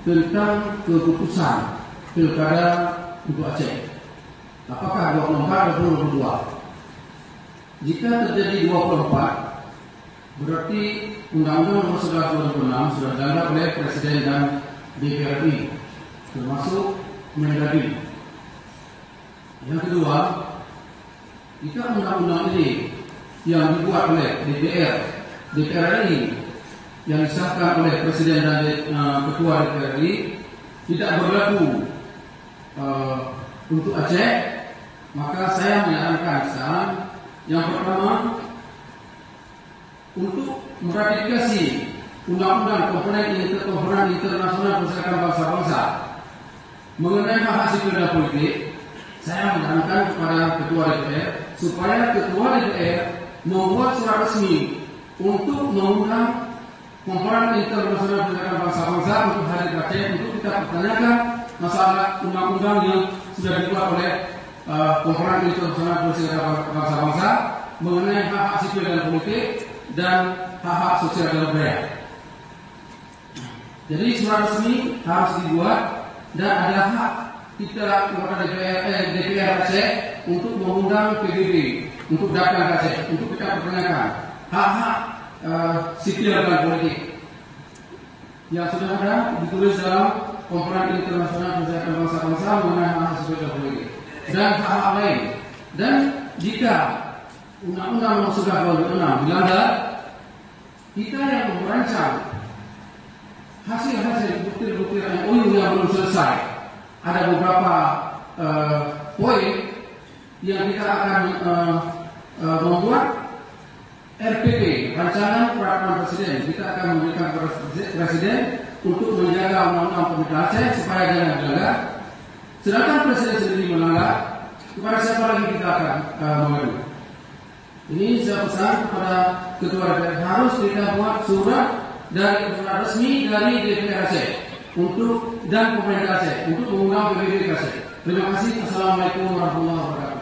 Tentang keputusan pilkada untuk Aceh, apakah 24 atau 22? Jika terjadi 24, berarti Undang-Undang Nomor 11 2006 sudah dilanggar oleh Presiden dan DPR RI, termasuk Mendagri. Yang kedua, jika undang-undang ini yang dibuat oleh DPR RI yang disahkan oleh Presiden dan Ketua DPR RI tidak berlaku untuk Aceh, maka saya menyarankan sekarang yang pertama untuk meratifikasi Undang-Undang Komponen Internasional Perserikatan Bangsa-Bangsa mengenai hak sipil dan politik. Saya menyarankan kepada Ketua DPR supaya Ketua DPR membuat surat resmi untuk mengundang Komponen Internasional Perserikatan Bangsa-Bangsa untuk hadir ke Aceh untuk kita pertanyakan masalah undang-undang yang sudah dibuat oleh Komponen Internasional Perserikatan Bangsa-Bangsa mengenai hak sipil dan politik dan hak-hak sosial dan budaya. Jadi surat resmi harus dibuat dan ada hak kita kepada DPR Aceh untuk mengundang PBB untuk datang ke Aceh untuk kita pertanyakan hak-hak sipil dan politik yang sudah ada ditulis dalam Komponen Internasional Perserikatan Bangsa-Bangsa mengenai hak sipil dan politik dan hak-hak lain. Dan jika Undang-Undang Nomor 11 2006 dilanggar, kita yang merancang hasil-hasil bukti-bukti MOU yang belum selesai, ada beberapa poin yang kita akan membuat RPP, Rancangan Peraturan Presiden. Kita akan memberikan kepada Presiden untuk menjaga undang-undang pemerintah Aceh supaya jangan dilanggar. Sedangkan Presiden sendiri melanggar, kepada siapa lagi kita akan mengadu? Ini saya pesan kepada Ketua DPR, harus kita buat surat resmi dari DPR Aceh dan pemerintah Aceh untuk mengundang PBB Aceh. Terima kasih. Assalamualaikum warahmatullahi wabarakatuh.